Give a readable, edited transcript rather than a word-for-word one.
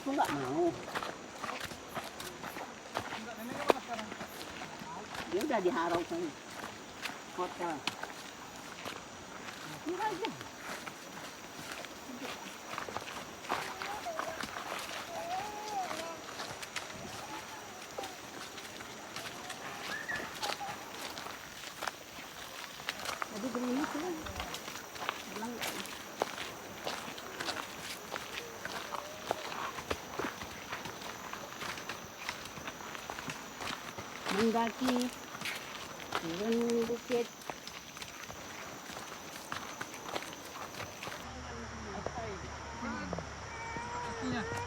ko nggak mau. Dia udah diharau kan hotel. Kira aja. Jadi begini tuh. Bilang mendaki turun bukit. Iya.